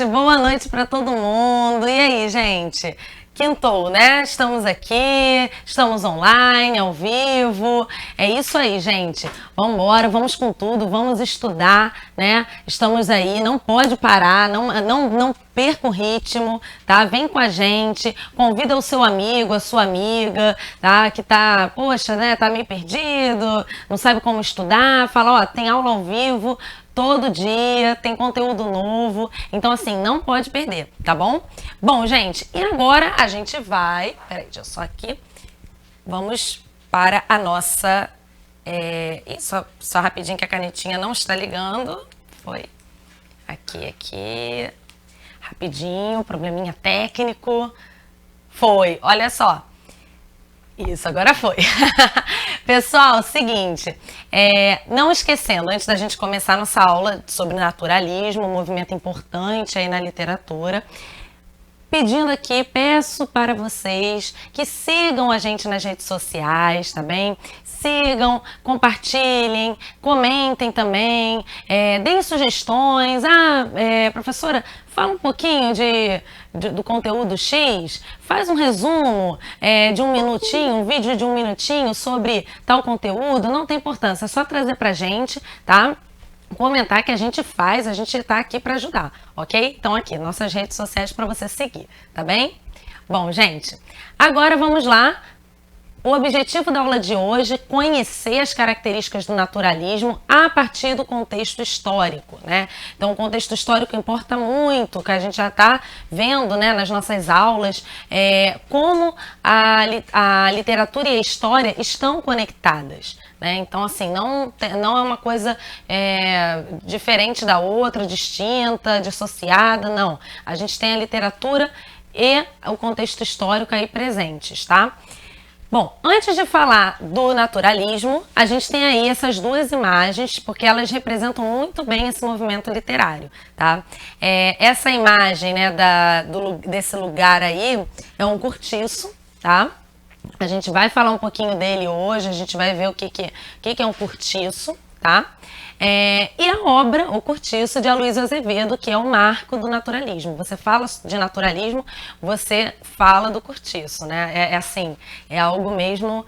gente, boa noite para todo mundo. E aí, gente? Quintou, né? Estamos aqui, estamos online, ao vivo. É isso aí, gente. Vamos embora, vamos com tudo, vamos estudar, né? Estamos aí, não pode parar, não perca o ritmo, tá? Vem com a gente, convida o seu amigo, a sua amiga, tá? Que tá, poxa, né? Tá meio perdido, não sabe como estudar. Fala, ó, tem aula ao vivo todo dia, tem conteúdo novo, então assim, não pode perder, tá bom? Bom, gente, e agora a gente vai, peraí, deixa eu só aqui, vamos para a nossa, só rapidinho que a canetinha não está ligando, foi, aqui, rapidinho, probleminha técnico, foi, olha só. Isso, agora foi. Pessoal, seguinte, não esquecendo, antes da gente começar nossa aula sobre naturalismo, um movimento importante aí na literatura, pedindo aqui, peço para vocês que sigam a gente nas redes sociais, tá bem? Sigam, compartilhem, comentem também, deem sugestões. Professora, fala um pouquinho do conteúdo X, faz um resumo de um minutinho, um vídeo de um minutinho sobre tal conteúdo, não tem importância, é só trazer pra gente, tá? Comentar que a gente faz, a gente tá aqui para ajudar, ok? Então aqui, nossas redes sociais para você seguir, tá bem? Bom, gente, agora vamos lá. O objetivo da aula de hoje é conhecer as características do naturalismo a partir do contexto histórico, né? Então, o contexto histórico importa muito, que a gente já está vendo, né, nas nossas aulas, como a literatura e a história estão conectadas, né? Então, assim, não é uma coisa diferente da outra, distinta, dissociada, não. A gente tem a literatura e o contexto histórico aí presentes, tá? Bom, antes de falar do naturalismo, a gente tem aí essas duas imagens, porque elas representam muito bem esse movimento literário, tá? Essa imagem, né, desse lugar aí é um cortiço, tá? A gente vai falar um pouquinho dele hoje, a gente vai ver o que é um cortiço, tá? E a obra, O Cortiço, de Aloysio Azevedo, que é o marco do naturalismo. Você fala de naturalismo, você fala do cortiço, né? Assim, é algo mesmo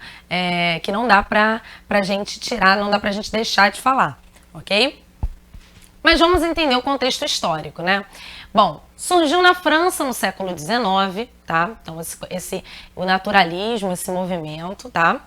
que não dá pra gente tirar, não dá pra gente deixar de falar, ok? Mas vamos entender o contexto histórico, né? Bom, surgiu na França no século XIX, tá? Então, o naturalismo, esse movimento, tá?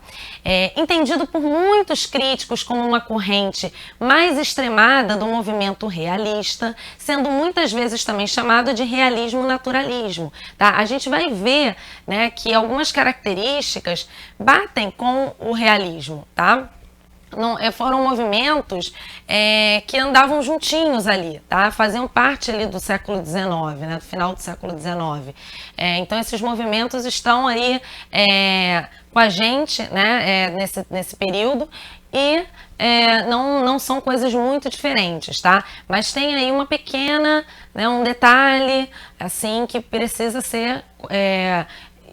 Entendido por muitos críticos como uma corrente mais extremada do movimento realista, sendo muitas vezes também chamado de realismo-naturalismo, tá? A gente vai ver, né, que algumas características batem com o realismo, tá? Foram movimentos que andavam juntinhos ali, tá? Faziam parte ali do século XIX, né? Do final do século XIX. Então, esses movimentos estão aí com a gente, né? Nesse período e não são coisas muito diferentes, tá? Mas tem aí uma pequena, né, um detalhe, assim, que precisa ser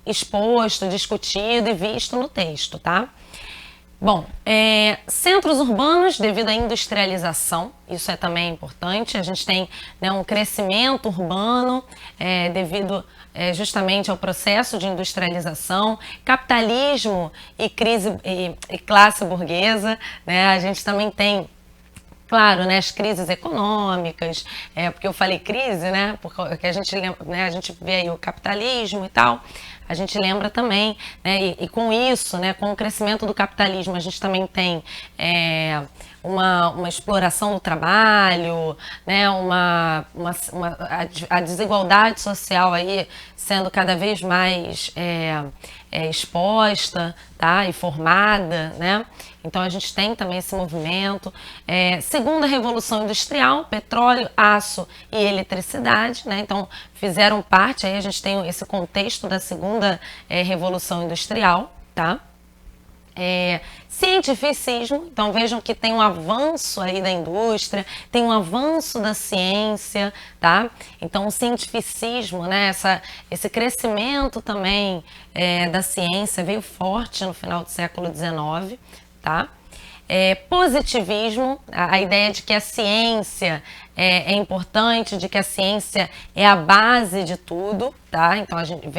exposto, discutido e visto no texto, tá? Bom, centros urbanos devido à industrialização, isso é também importante, a gente tem, né, um crescimento urbano devido justamente ao processo de industrialização, capitalismo e crise e classe burguesa, né, a gente também tem, claro, né, as crises econômicas, porque eu falei crise, né, porque a gente lembra, né, a gente vê aí o capitalismo e tal, a gente lembra também, né, e com isso, né, com o crescimento do capitalismo, a gente também tem uma exploração do trabalho, né, a desigualdade social aí sendo cada vez mais exposta, tá, e formada, né? Então a gente tem também esse movimento. Segunda Revolução Industrial, petróleo, aço e eletricidade, né? Então fizeram parte, aí a gente tem esse contexto da Segunda Revolução Industrial, tá? Cientificismo, então vejam que tem um avanço aí da indústria, tem um avanço da ciência, tá? Então o cientificismo, né, esse crescimento também da ciência veio forte no final do século XIX, tá? Positivismo, a ideia de que a ciência é importante, de que a ciência é a base de tudo, tá? Então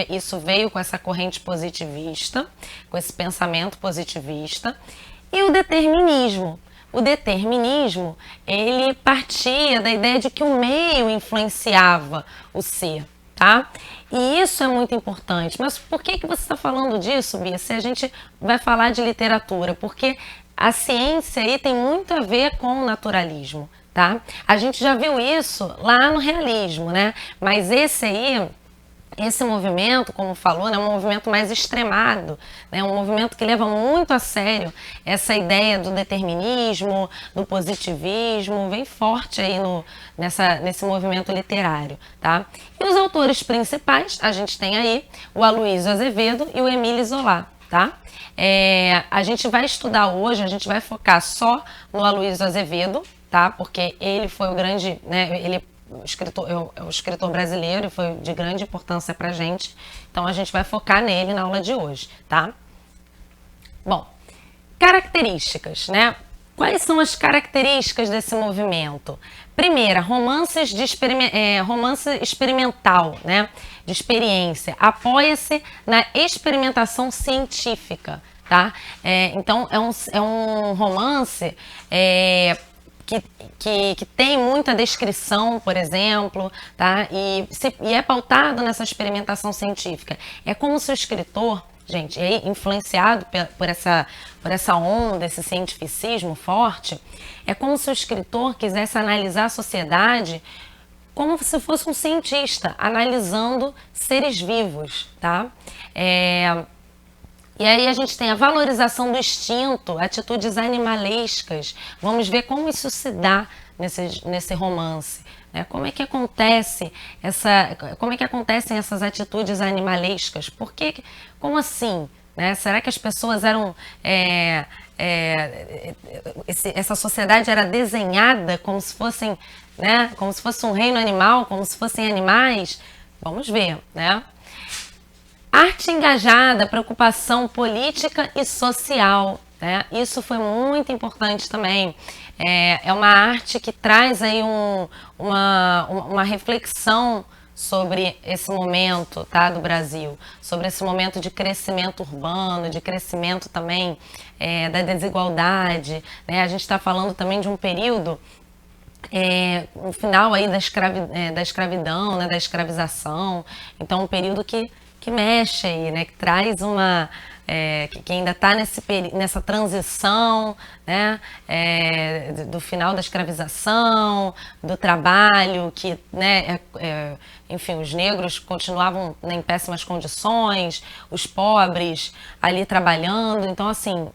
isso veio com essa corrente positivista, com esse pensamento positivista. E o determinismo. O determinismo, ele partia da ideia de que o meio influenciava o ser, tá? E isso é muito importante. Mas por que você está falando disso, Bia, se a gente vai falar de literatura? Porque a ciência aí tem muito a ver com o naturalismo, tá? A gente já viu isso lá no realismo, né? Mas esse movimento, como falou, é um movimento mais extremado, né? Um movimento que leva muito a sério essa ideia do determinismo, do positivismo, vem forte aí nesse movimento literário, tá? E os autores principais, a gente tem aí o Aloysio Azevedo e o Émile Zola, tá? A gente vai estudar hoje, a gente vai focar só no Aloysio Azevedo, tá? Porque ele foi o grande, né? Ele é o escritor brasileiro e foi de grande importância pra gente. Então a gente vai focar nele na aula de hoje, tá? Bom, características, né? Quais são as características desse movimento? Primeira, romance experimental, né? De experiência. Apoia-se na experimentação científica, tá? Então é um romance que tem muita descrição, por exemplo, tá? E é pautado nessa experimentação científica. É como se o escritor, gente, influenciado por essa onda, esse cientificismo forte, é como se o escritor quisesse analisar a sociedade como se fosse um cientista, analisando seres vivos, tá? E aí a gente tem a valorização do instinto, atitudes animalescas. Vamos ver como isso se dá nesse romance. Né? Como é que acontecem essas atitudes animalescas? Como assim? Né? Será que as pessoas eram... essa sociedade era desenhada como se fossem, né? Como se fosse um reino animal, como se fossem animais? Vamos ver, né? Arte engajada, preocupação política e social, né? Isso foi muito importante também. É uma arte que traz aí uma reflexão sobre esse momento, tá, do Brasil, sobre esse momento de crescimento urbano, de crescimento também da desigualdade, né? A gente está falando também de um período no final aí da escravidão, né, da escravização. Então um período que mexe aí, né, que traz que ainda está nessa transição, né, do final da escravização, do trabalho, que, né, enfim, os negros continuavam, né, em péssimas condições, os pobres ali trabalhando. Então, assim,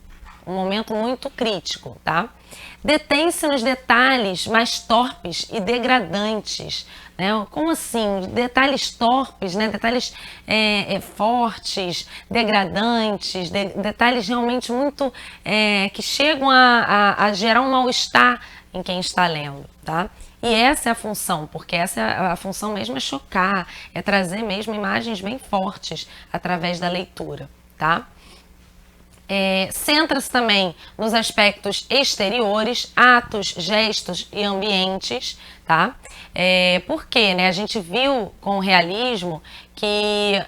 um momento muito crítico, tá? Detém-se nos detalhes mais torpes e degradantes. Né? Como assim? Detalhes torpes, né? Detalhes fortes, degradantes, detalhes realmente muito que chegam a gerar um mal-estar em quem está lendo, tá? E essa é a função, porque essa é a função mesmo, é chocar, é trazer mesmo imagens bem fortes através da leitura, tá? Centra-se também nos aspectos exteriores, atos, gestos e ambientes, tá? Porque, né, a gente viu com o realismo que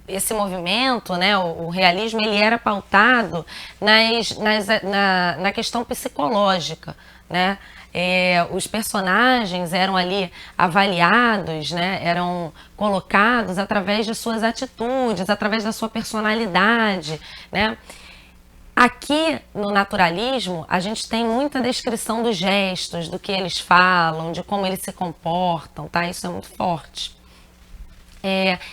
esse movimento, né, o realismo, ele era pautado na questão psicológica, né? Os personagens eram ali avaliados, né, eram colocados através de suas atitudes, através da sua personalidade, né? Aqui no naturalismo, a gente tem muita descrição dos gestos, do que eles falam, de como eles se comportam, tá? Isso é muito forte.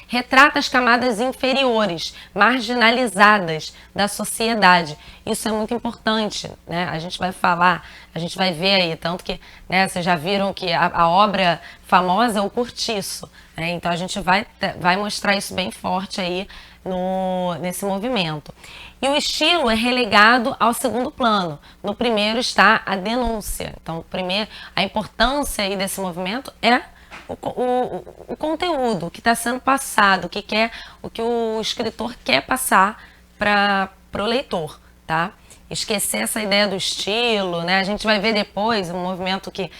Retrata as camadas inferiores, marginalizadas da sociedade. Isso é muito importante, né? A gente vai falar, a gente vai ver aí, tanto que, né, vocês já viram que a obra famosa é o Cortiço, né? Então a gente vai mostrar isso bem forte aí nesse movimento. E o estilo é relegado ao segundo plano. No primeiro está a denúncia. Então, a importância aí desse movimento é o conteúdo que está sendo passado, o que o escritor quer passar para o leitor, tá? esquecer essa ideia do estilo, né? A gente vai ver depois um movimento que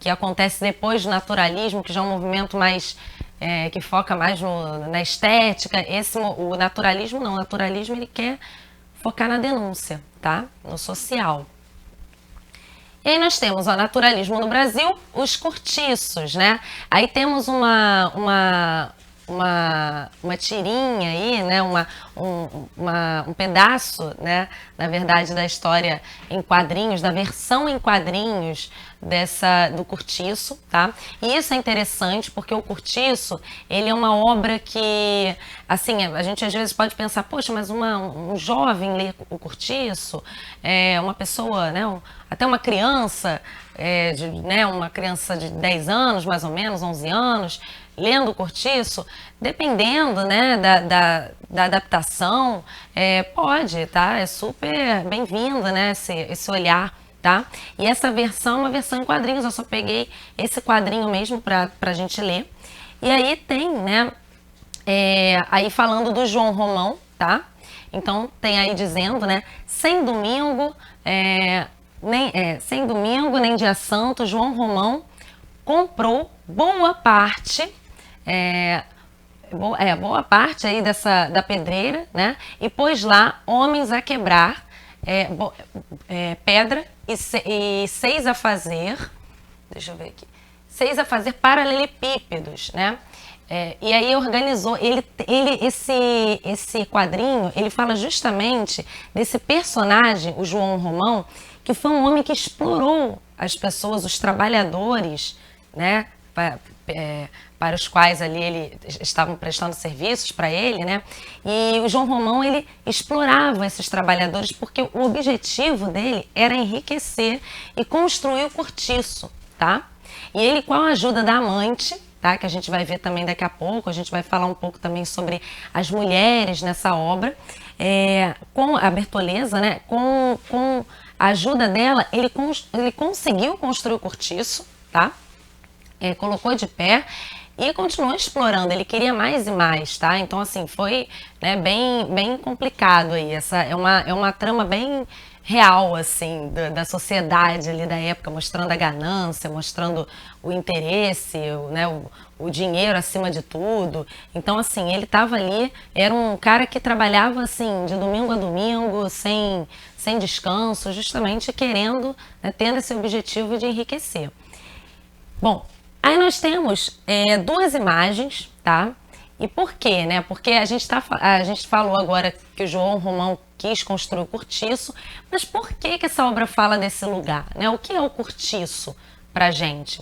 acontece depois do naturalismo, que já é um movimento mais que foca mais na estética. O naturalismo não, o naturalismo ele quer focar na denúncia, tá? No social. E aí nós temos o naturalismo no Brasil, os cortiços, né? Aí temos uma tirinha aí, né? Um pedaço, né? Na verdade, da história em quadrinhos, da versão em quadrinhos do Cortiço, tá? E isso é interessante porque o Cortiço, ele é uma obra que, assim, a gente às vezes pode pensar, poxa, mas um jovem lê o Cortiço, uma pessoa, né? Até uma criança, uma criança de 10 anos, mais ou menos, 11 anos, lendo o Cortiço, dependendo, né, da adaptação, pode, tá? É super bem-vindo, né, esse olhar, tá? E essa versão é uma versão em quadrinhos, eu só peguei esse quadrinho mesmo pra gente ler. E aí tem, né, aí falando do João Romão, tá? Então tem aí dizendo, né, sem domingo, nem dia santo, João Romão comprou boa parte aí da pedreira, né? E pôs lá homens a quebrar pedra e 6 a fazer, deixa eu ver aqui, 6 a fazer paralelepípedos, né? E aí organizou, esse quadrinho, ele fala justamente desse personagem, o João Romão, que foi um homem que explorou as pessoas, os trabalhadores, né? Para os quais ali ele estavam prestando serviços para ele, né? E o João Romão, ele explorava esses trabalhadores porque o objetivo dele era enriquecer e construir o cortiço, tá? E ele, com a ajuda da amante, tá? Que a gente vai ver também daqui a pouco, a gente vai falar um pouco também sobre as mulheres nessa obra, com a Bertoleza, né? Com a ajuda dela, ele conseguiu construir o cortiço, tá? Colocou de pé e continuou explorando, ele queria mais e mais, tá? Então, assim, foi, né, bem complicado aí, essa é uma trama bem real, assim, da sociedade ali da época, mostrando a ganância, mostrando o interesse, o dinheiro acima de tudo. Então, assim, ele estava ali, era um cara que trabalhava, assim, de domingo a domingo, sem descanso, justamente querendo, né, tendo esse objetivo de enriquecer. Bom, aí nós temos 2 imagens, tá? E por quê, né? Porque a gente falou agora que o João Romão quis construir o cortiço, mas por que essa obra fala desse lugar, né? O que é o cortiço pra gente?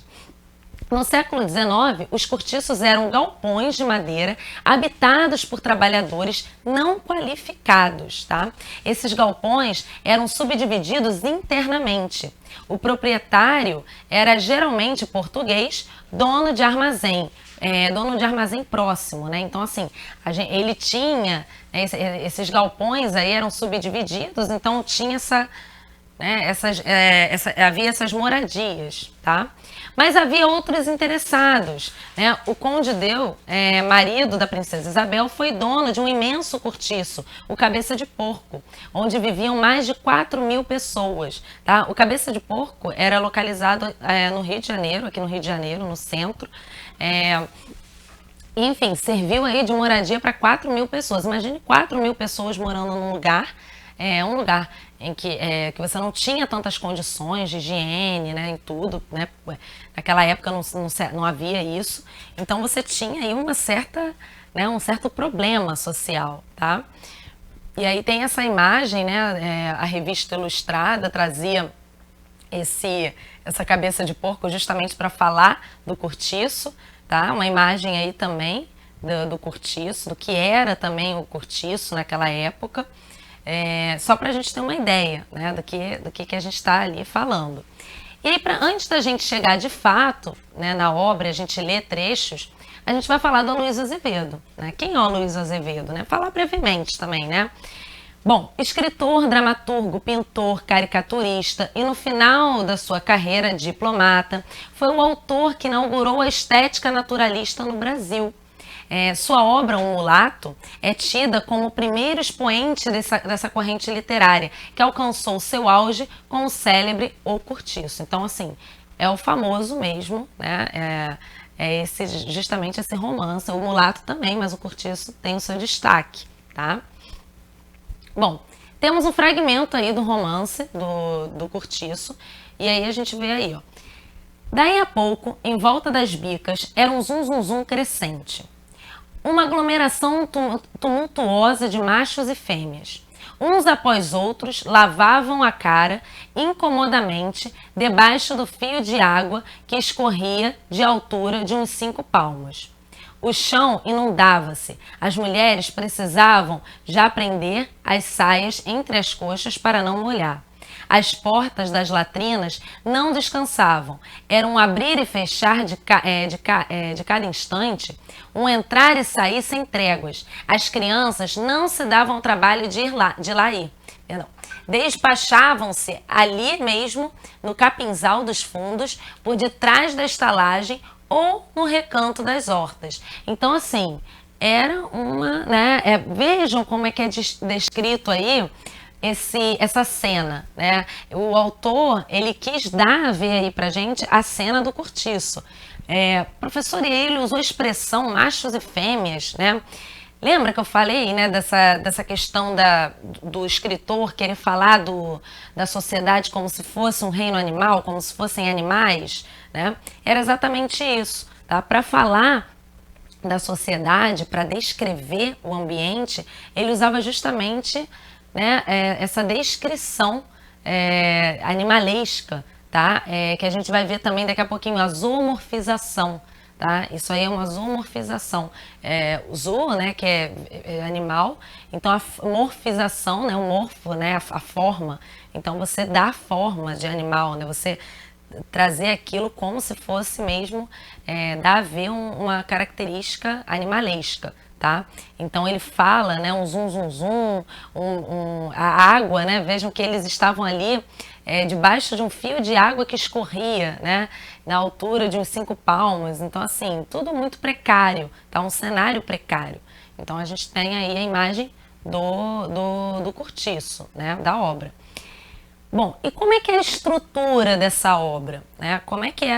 No século XIX, os cortiços eram galpões de madeira habitados por trabalhadores não qualificados, tá? Esses galpões eram subdivididos internamente. O proprietário era geralmente português, dono de armazém próximo, né? Então, assim, ele tinha, né, esses galpões aí eram subdivididos, então tinha havia essas moradias, tá? Mas havia outros interessados, né? O Conde Deu, marido da princesa Isabel, foi dono de um imenso cortiço, o Cabeça de Porco, onde viviam mais de 4.000 pessoas, tá? O Cabeça de Porco era localizado no Rio de Janeiro, aqui no Rio de Janeiro, no centro. Enfim, serviu aí de moradia para 4.000 pessoas. Imagine 4.000 pessoas morando num lugar, um lugar em que você não tinha tantas condições de higiene, né, em tudo, né? Naquela época não havia isso. Então você tinha aí um certo problema social, tá? E aí tem essa imagem, né? A revista Ilustrada trazia essa cabeça de porco justamente para falar do cortiço, tá? Uma imagem aí também do cortiço, do que era também o cortiço naquela época, só para a gente ter uma ideia, né, do que a gente está ali falando. E aí, antes da gente chegar de fato, né, na obra, a gente lê trechos, a gente vai falar do Aloysio Azevedo, né? Quem é o Aloysio Azevedo, né? Falar brevemente também, né? Bom, escritor, dramaturgo, pintor, caricaturista e no final da sua carreira diplomata, foi o autor que inaugurou a estética naturalista no Brasil. Sua obra, O Mulato, é tida como o primeiro expoente dessa corrente literária, que alcançou seu auge com o célebre O Cortiço. Então, assim, é o famoso mesmo, né? Justamente esse romance. O Mulato também, mas O Cortiço tem o seu destaque, tá? Bom, temos um fragmento aí do romance do Cortiço, e aí a gente vê aí, ó. Daí a pouco, em volta das bicas, era um zum-zum-zum crescente. Uma aglomeração tumultuosa de machos e fêmeas. Uns após outros lavavam a cara incomodamente debaixo do fio de água que escorria de altura de uns 5 palmos. O chão inundava-se. As mulheres precisavam já prender as saias entre as coxas para não molhar. As portas das latrinas não descansavam. Era um abrir e fechar de cada instante, um entrar e sair sem tréguas. As crianças não se davam ao trabalho de lá ir. Despachavam-se ali mesmo, no capinzal dos fundos, por detrás da estalagem ou no recanto das hortas. Então, assim, era uma, né? Vejam como é que é descrito aí essa cena, né? O autor, ele quis dar a ver aí pra gente a cena do cortiço. Professor, ele usou a expressão machos e fêmeas, né? Lembra que eu falei, né, dessa questão do escritor querer falar da sociedade como se fosse um reino animal, como se fossem animais, né? Era exatamente isso, tá? Para falar da sociedade, para descrever o ambiente, ele usava justamente, né, essa descrição animalesca, tá? Que a gente vai ver também daqui a pouquinho, a zoomorfização. Tá? Isso aí é uma zoomorfização. O zoo, né, que é animal, então a morfização, né, o morfo, né, a forma. Então você dá a forma de animal, né, você trazer aquilo como se fosse mesmo, dar a ver uma característica animalesca. Tá? Então ele fala, né, um zum zum zum, a água, né, vejam que eles estavam ali debaixo de um fio de água que escorria, né, na altura de uns 5 palmos. Então, assim, tudo muito precário, tá? Um cenário precário. Então a gente tem aí a imagem do cortiço, né, da obra. Bom, e como é que é a estrutura dessa obra, né? Como é que é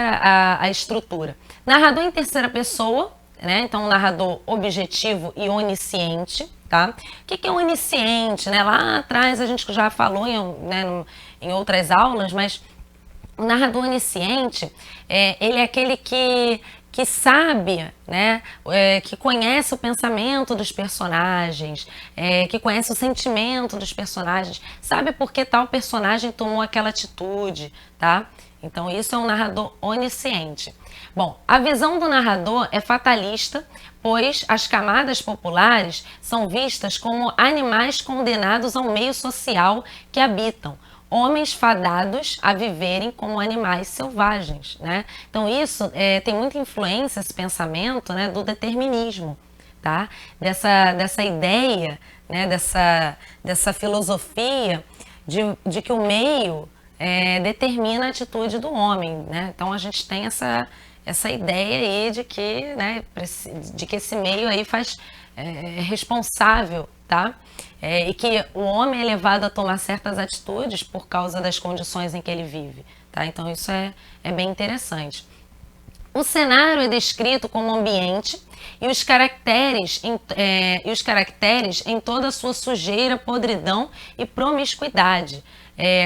a estrutura? Narrador em terceira pessoa, né? Então, um narrador objetivo e onisciente, tá? O que é onisciente, né? Lá atrás a gente já falou em outras aulas, mas o narrador onisciente, ele é aquele que sabe, né? Que conhece o pensamento dos personagens, que conhece o sentimento dos personagens, sabe por que tal personagem tomou aquela atitude, tá? Então, isso é um narrador onisciente. Bom, a visão do narrador é fatalista, pois as camadas populares são vistas como animais condenados ao meio social que habitam, homens fadados a viverem como animais selvagens, né? Então isso tem muita influência, esse pensamento, né, do determinismo, tá? Dessa ideia, né, dessa filosofia de que o meio determina a atitude do homem, né? Então a gente tem essa ideia aí de que, né, de que esse meio aí é responsável, tá? E que o homem é levado a tomar certas atitudes por causa das condições em que ele vive, tá? Então isso é bem interessante. O cenário é descrito como ambiente e os caracteres em toda a sua sujeira, podridão e promiscuidade,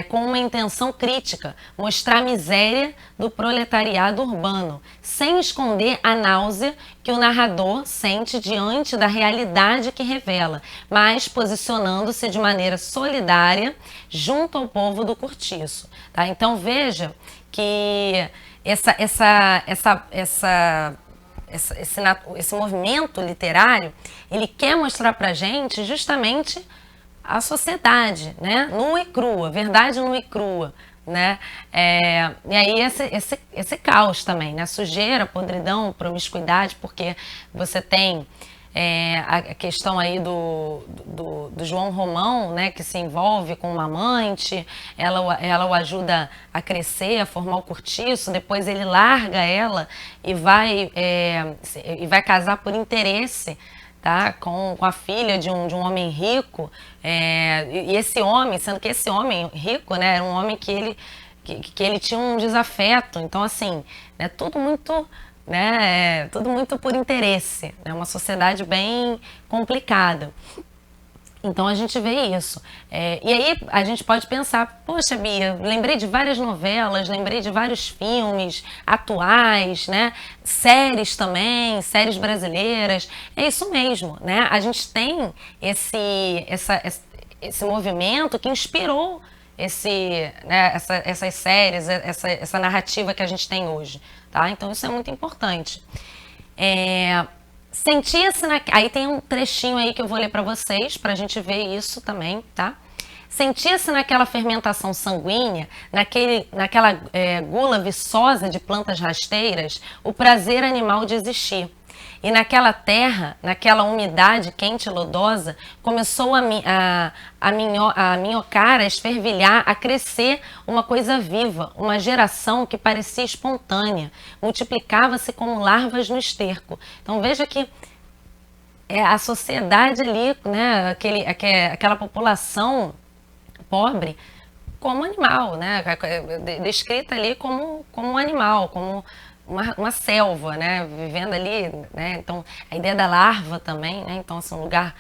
com uma intenção crítica, mostrar a miséria do proletariado urbano, sem esconder a náusea que o narrador sente diante da realidade que revela, mas posicionando-se de maneira solidária junto ao povo do cortiço. Tá? Então veja que esse movimento literário, ele quer mostrar pra gente justamente a sociedade, né? Nua e crua, verdade nua e crua, né? E aí esse caos também, né? Sujeira, podridão, promiscuidade, porque você tem a questão aí do João Romão, né, que se envolve com uma amante, ela o ajuda a crescer, a formar o cortiço, depois ele larga ela e vai casar por interesse, tá? Com a filha de um homem rico, e esse homem, sendo que esse homem rico, né, era um homem que ele tinha um desafeto, então assim, né, tudo muito por interesse, né, uma sociedade bem complicada. Então a gente vê isso. E aí a gente pode pensar, poxa, Bia, lembrei de várias novelas, lembrei de vários filmes atuais, né? Séries também, séries brasileiras. É isso mesmo, né? A gente tem esse movimento que inspirou essas séries, essa narrativa que a gente tem hoje, tá? Então isso é muito importante. Aí tem um trechinho aí que eu vou ler para vocês, para a gente ver isso também, tá? Sentia-se naquela fermentação sanguínea, naquela gula viçosa de plantas rasteiras, o prazer animal de existir. E naquela terra, naquela umidade quente e lodosa, começou a minhocar, a esfervilhar, a crescer uma coisa viva, uma geração que parecia espontânea, multiplicava-se como larvas no esterco. Então veja que a sociedade ali, né, aquela população pobre, como animal, né, descrita ali como um animal, como uma selva, né, vivendo ali, né, então a ideia da larva também, né, então assim, um lugar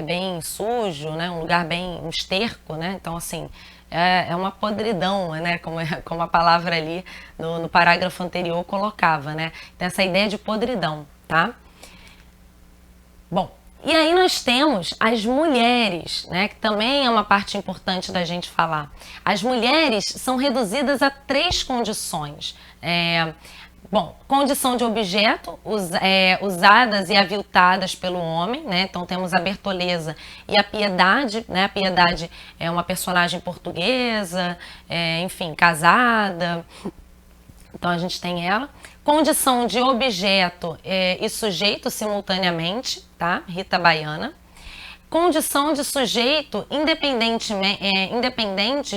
bem sujo, né, um lugar bem, um esterco, né, então assim, é uma podridão, né, como a palavra ali no parágrafo anterior colocava, né, então essa ideia de podridão, tá? Bom, e aí nós temos as mulheres, né, que também é uma parte importante da gente falar. As mulheres são reduzidas a 3 condições. Condição de objeto, usadas e aviltadas pelo homem, né? Então temos a Bertoleza e a Piedade, né? A Piedade é uma personagem portuguesa, enfim, casada. Então a gente tem ela. Condição de objeto e sujeito simultaneamente, tá? Rita Baiana. Condição de sujeito independentes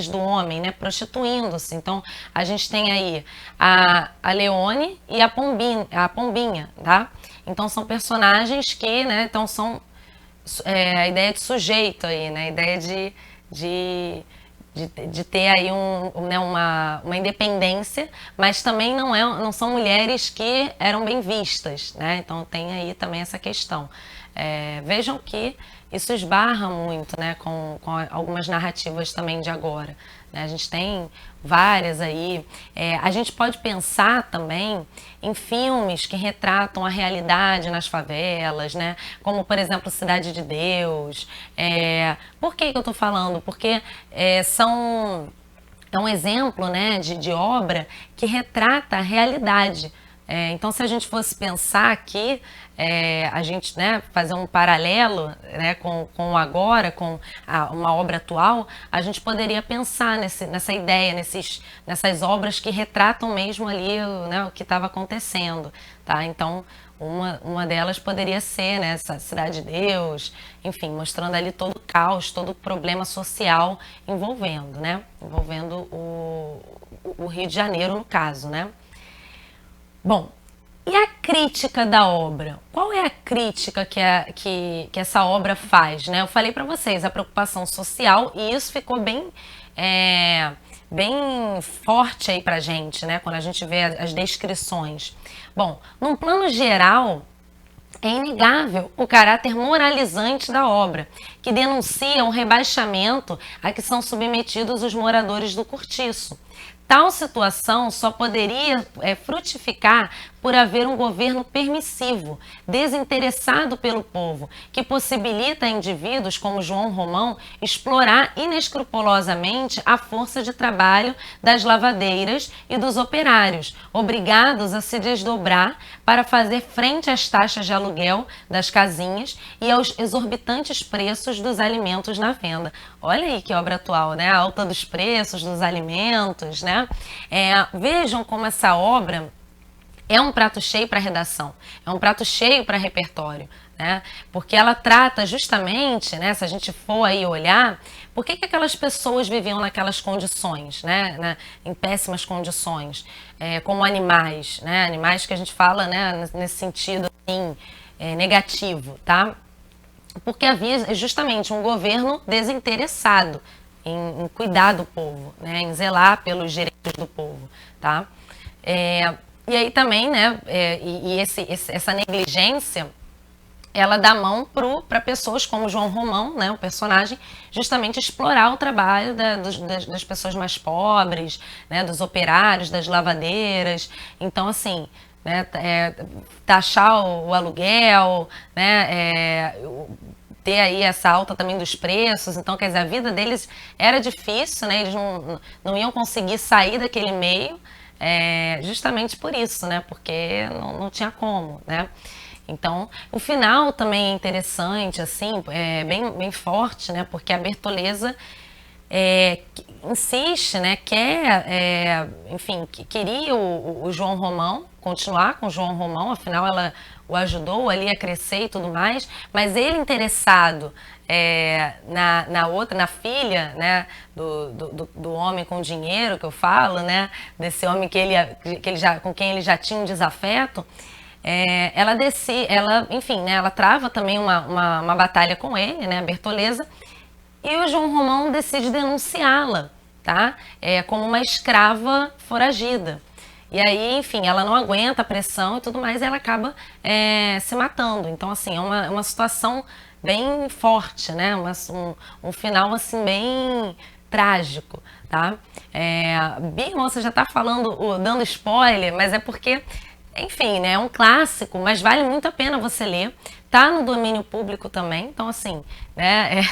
do homem, né, prostituindo-se. Então, a gente tem aí a Leone e a Pombinha, tá? Então, são personagens que, né, então são a ideia de sujeito aí, né, a ideia de ter aí uma independência, mas também não são mulheres que eram bem vistas, né? Então, tem aí também essa questão. Vejam que isso esbarra muito, né, com algumas narrativas também de agora, né? A gente tem várias aí. A gente pode pensar também em filmes que retratam a realidade nas favelas, né? Como, por exemplo, Cidade de Deus. Por que eu estou falando? Porque é um exemplo, né, de obra que retrata a realidade. Então, se a gente fosse pensar aqui, a gente, né, fazer um paralelo, né, com o agora, com uma obra atual, a gente poderia pensar nessa ideia, nessas obras que retratam mesmo ali, né, o que estava acontecendo, tá? Então, uma delas poderia ser, né, essa Cidade de Deus, enfim, mostrando ali todo o caos, todo o problema social envolvendo, né? Envolvendo o Rio de Janeiro, no caso, né? Bom, e a crítica da obra? Qual é a crítica que essa obra faz, né? Eu falei para vocês, a preocupação social, e isso ficou bem forte aí pra gente, né? Quando a gente vê as descrições. Bom, num plano geral, é inegável o caráter moralizante da obra, que denuncia um rebaixamento a que são submetidos os moradores do cortiço. Tal situação só poderia frutificar por haver um governo permissivo, desinteressado pelo povo, que possibilita a indivíduos como João Romão explorar inescrupulosamente a força de trabalho das lavadeiras e dos operários, obrigados a se desdobrar para fazer frente às taxas de aluguel das casinhas e aos exorbitantes preços dos alimentos na venda. Olha aí que obra atual, né? A alta dos preços dos alimentos, né? Vejam como essa obra é um prato cheio para redação, é um prato cheio para repertório. né? Porque ela trata justamente, né, se a gente for aí olhar, por que aquelas pessoas viviam naquelas condições, né, em péssimas condições, como animais, né, animais que a gente fala, né, nesse sentido assim, negativo, tá? Porque havia justamente um governo desinteressado em cuidar do povo, né, em zelar pelos direitos do povo, tá? E aí também, né, essa negligência, ela dá mão para pessoas como João Romão, né, o personagem, justamente explorar o trabalho das pessoas mais pobres, né, dos operários, das lavadeiras. Então, assim, né, taxar o aluguel, né, ter aí essa alta também dos preços. Então, quer dizer, a vida deles era difícil, né, eles não iam conseguir sair daquele meio, justamente por isso, né, porque não tinha como, né. Então, o final também é interessante, assim, bem forte, né? Porque a Bertoleza insiste, né? Enfim, queria o João Romão, continuar com o João Romão, afinal ela o ajudou ali a crescer e tudo mais, mas ele interessado na filha, né? Do homem com dinheiro, que eu falo, né? Desse homem com quem ele já tinha um desafeto. Enfim, né, ela trava também uma batalha com ele, né, a Bertoleza, e o João Romão decide denunciá-la, tá? Como uma escrava foragida. E aí, enfim, ela não aguenta a pressão e tudo mais, e ela acaba se matando. Então, assim, é uma situação bem forte, né? Um final, assim, bem trágico, tá? Birman, você já tá falando, dando spoiler, mas é porque... Enfim, né, é um clássico, mas vale muito a pena você ler. Tá no domínio público também, então assim, né,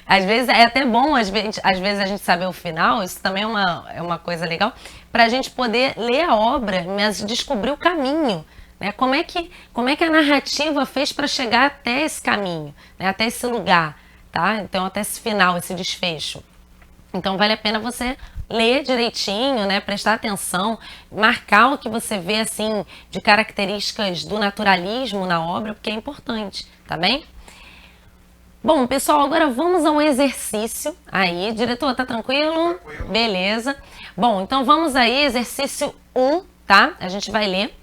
às vezes é até bom, às vezes a gente saber o final, isso também é uma coisa legal, para a gente poder ler a obra, mas descobrir o caminho, né, como é que a narrativa fez para chegar até esse caminho, né, até esse lugar, tá? Então até esse final, esse desfecho. Então vale a pena você ler direitinho, né, prestar atenção, marcar o que você vê assim de características do naturalismo na obra, porque é importante, tá bem? Bom, pessoal, agora vamos ao exercício. Aí, diretor, tá tranquilo? Tranquilo. Beleza. Bom, então vamos aí, exercício 1, tá? A gente vai ler.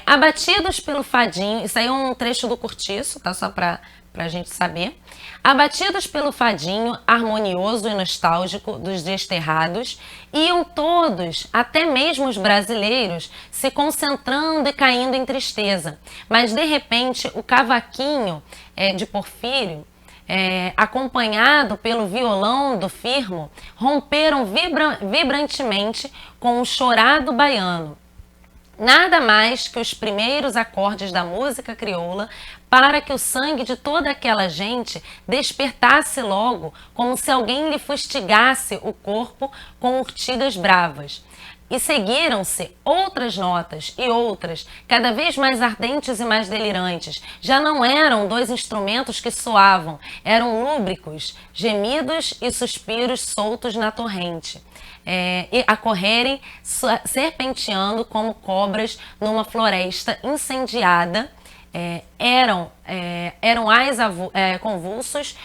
Abatidos pelo fadinho, isso aí é um trecho do Cortiço, tá? Só pra gente saber. Abatidos pelo fadinho harmonioso e nostálgico dos desterrados, iam todos, até mesmo os brasileiros, se concentrando e caindo em tristeza. Mas, de repente, o cavaquinho de Porfírio, acompanhado pelo violão do Firmo, romperam vibrantemente com o chorado baiano. Nada mais que os primeiros acordes da música crioula para que o sangue de toda aquela gente despertasse logo, como se alguém lhe fustigasse o corpo com urtigas bravas. E seguiram-se outras notas e outras, cada vez mais ardentes e mais delirantes. Já não eram dois instrumentos que soavam, eram lúbricos, gemidos e suspiros soltos na torrente. E a correrem, serpenteando como cobras numa floresta incendiada. Eram ais convulsos,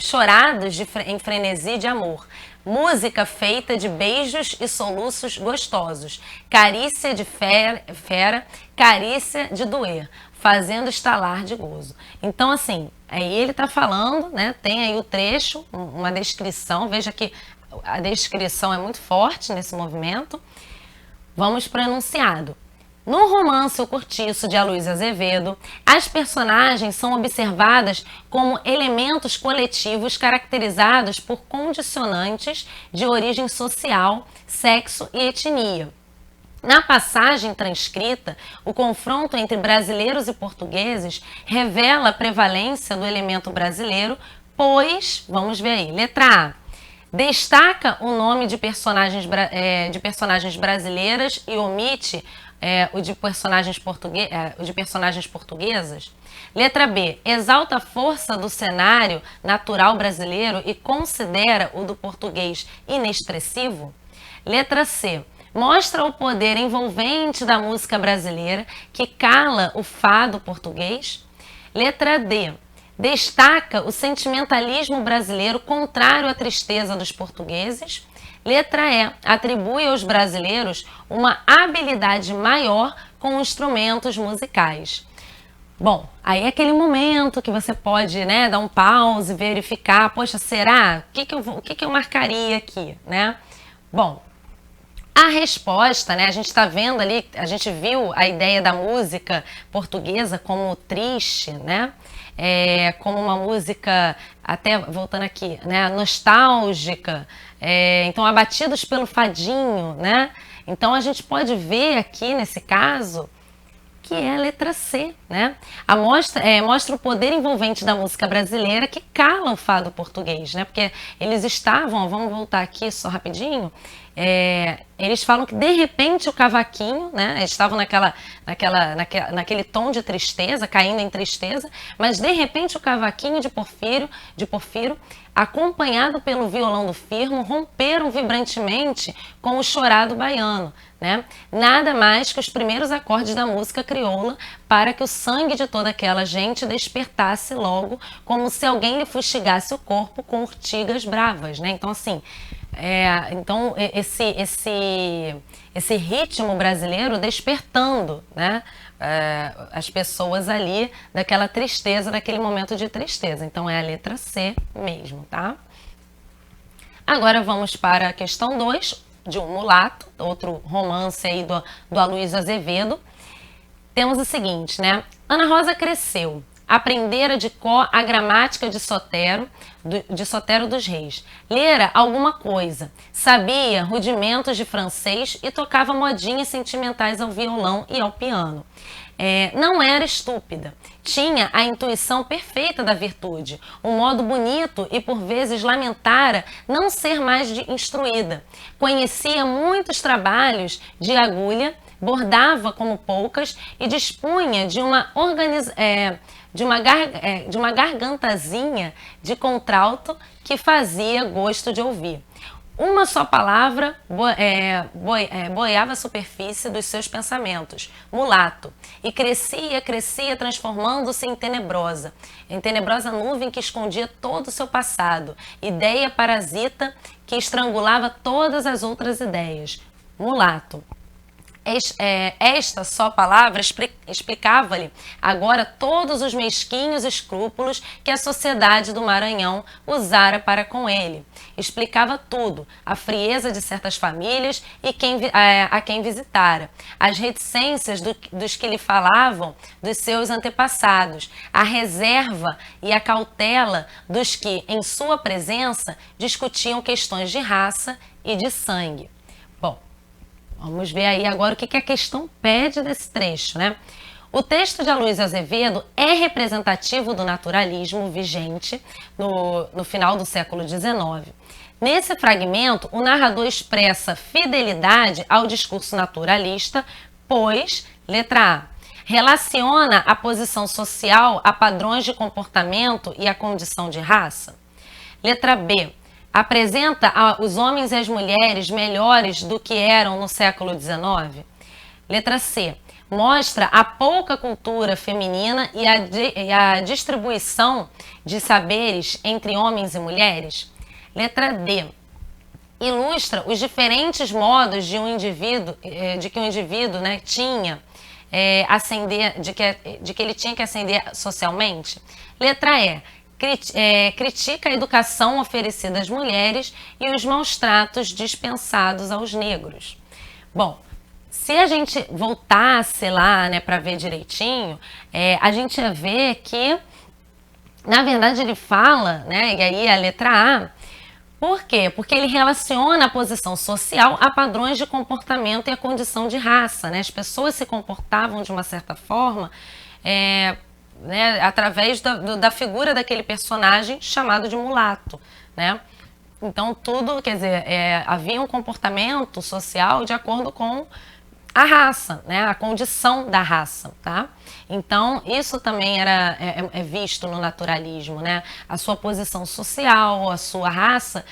chorados em frenesi de amor. Música feita de beijos e soluços gostosos, carícia de fera, carícia de doer, fazendo estalar de gozo. Então, assim, aí ele está falando, né? Tem aí o trecho, uma descrição, veja que a descrição é muito forte nesse movimento. Vamos para o enunciado. No romance O Cortiço, de Aloysio Azevedo, as personagens são observadas como elementos coletivos caracterizados por condicionantes de origem social, sexo e etnia. Na passagem transcrita, o confronto entre brasileiros e portugueses revela a prevalência do elemento brasileiro, pois, vamos ver aí, letra A, destaca o nome de personagens brasileiras e omite o de personagens portuguesas. Letra B, exalta a força do cenário natural brasileiro e considera o do português inexpressivo. Letra C, mostra o poder envolvente da música brasileira que cala o fado português. Letra D. Destaca o sentimentalismo brasileiro contrário à tristeza dos portugueses. Letra E. Atribui aos brasileiros uma habilidade maior com instrumentos musicais. Bom, aí é aquele momento que você pode, né, dar um pause, verificar, poxa, será? O que eu marcaria aqui, né? Bom, a resposta, né, a gente está vendo ali, a gente viu a ideia da música portuguesa como triste, né? Como uma música, até voltando aqui, né, nostálgica, então abatidos pelo fadinho, né? Então a gente pode ver aqui nesse caso que é a letra C, né? Mostra o poder envolvente da música brasileira que cala o fado português, né? Porque eles estavam, vamos voltar aqui só rapidinho, eles falam que de repente o cavaquinho, né? Eles estavam naquele tom de tristeza, caindo em tristeza, mas de repente o cavaquinho de Porfiro, acompanhado pelo violão do Firmo, romperam vibrantemente com o chorado baiano, né? Nada mais que os primeiros acordes da música crioula para que o sangue de toda aquela gente despertasse logo, como se alguém lhe fustigasse o corpo com urtigas bravas, né? Então, assim, esse ritmo brasileiro despertando, né? As pessoas ali daquela tristeza, daquele momento de tristeza. Então é a letra C mesmo, tá? Agora vamos para a questão 2, de Um Mulato, outro romance aí do Aloysio Azevedo. Temos o seguinte, né? Ana Rosa cresceu, aprendera de cor a gramática de Sotero dos Reis. Lera alguma coisa, sabia rudimentos de francês e tocava modinhas sentimentais ao violão e ao piano. Não era estúpida, tinha a intuição perfeita da virtude, um modo bonito e por vezes lamentara não ser mais instruída. Conhecia muitos trabalhos de agulha, bordava como poucas e dispunha de uma gargantazinha de contralto que fazia gosto de ouvir. Uma só palavra boiava a superfície dos seus pensamentos, mulato, e crescia, transformando-se em tenebrosa nuvem que escondia todo o seu passado, ideia parasita que estrangulava todas as outras ideias, mulato. Esta só palavra explicava-lhe agora todos os mesquinhos escrúpulos que a sociedade do Maranhão usara para com ele. Explicava tudo, a frieza de certas famílias e a quem visitara, as reticências dos que lhe falavam dos seus antepassados, a reserva e a cautela dos que, em sua presença, discutiam questões de raça e de sangue. Bom, vamos ver aí agora o que a questão pede desse trecho, né? O texto de Aloysio Azevedo é representativo do naturalismo vigente no final do século XIX. Nesse fragmento, o narrador expressa fidelidade ao discurso naturalista, pois, letra A, relaciona a posição social a padrões de comportamento e a condição de raça. Letra B, apresenta os homens e as mulheres melhores do que eram no século XIX. Letra C, mostra a pouca cultura feminina e a distribuição de saberes entre homens e mulheres. Letra D, ilustra os diferentes modos de que o indivíduo, né, tinha ascender, de que ele tinha que ascender socialmente. Letra E, critica a educação oferecida às mulheres e os maus tratos dispensados aos negros. Bom, se a gente voltasse lá, né, para ver direitinho, a gente ia ver que, na verdade, ele fala, né, e aí a letra A, por quê? Porque ele relaciona a posição social a padrões de comportamento e a condição de raça, né? As pessoas se comportavam de uma certa forma, né, através da figura daquele personagem chamado de mulato, né? Então tudo, quer dizer, havia um comportamento social de acordo com a raça, né? A condição da raça, tá? Então isso também é visto no naturalismo, né? A sua posição social, a sua raça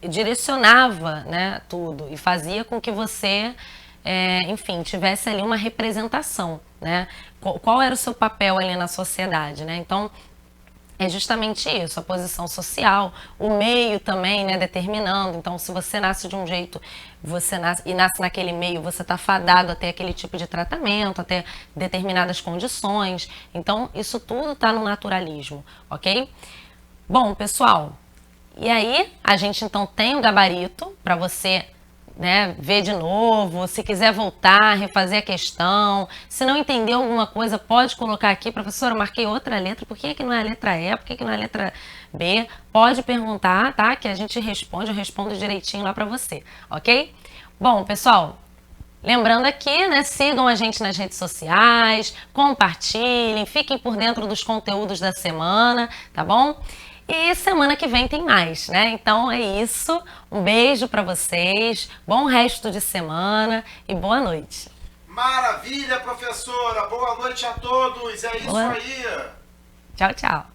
direcionava, né, tudo e fazia com que você enfim, tivesse ali uma representação, né? Qual era o seu papel ali na sociedade, né? Então, é justamente isso, a posição social, o meio também, né, determinando. Então, se você nasce de um jeito, nasce naquele meio, você está fadado a ter aquele tipo de tratamento, a ter determinadas condições. Então, isso tudo está no naturalismo, ok? Bom, pessoal, e aí a gente então tem o gabarito para você, né, ver de novo, se quiser voltar, refazer a questão, se não entendeu alguma coisa, pode colocar aqui, professora, eu marquei outra letra, por que não é a letra E, por que não é a letra B? Pode perguntar, tá, que a gente responde, eu respondo direitinho lá para você, ok? Bom, pessoal, lembrando aqui, né, sigam a gente nas redes sociais, compartilhem, fiquem por dentro dos conteúdos da semana, tá bom? E semana que vem tem mais, né? Então é isso. Um beijo para vocês, bom resto de semana e boa noite. Maravilha, professora! Boa noite a todos! É isso aí! Tchau, tchau.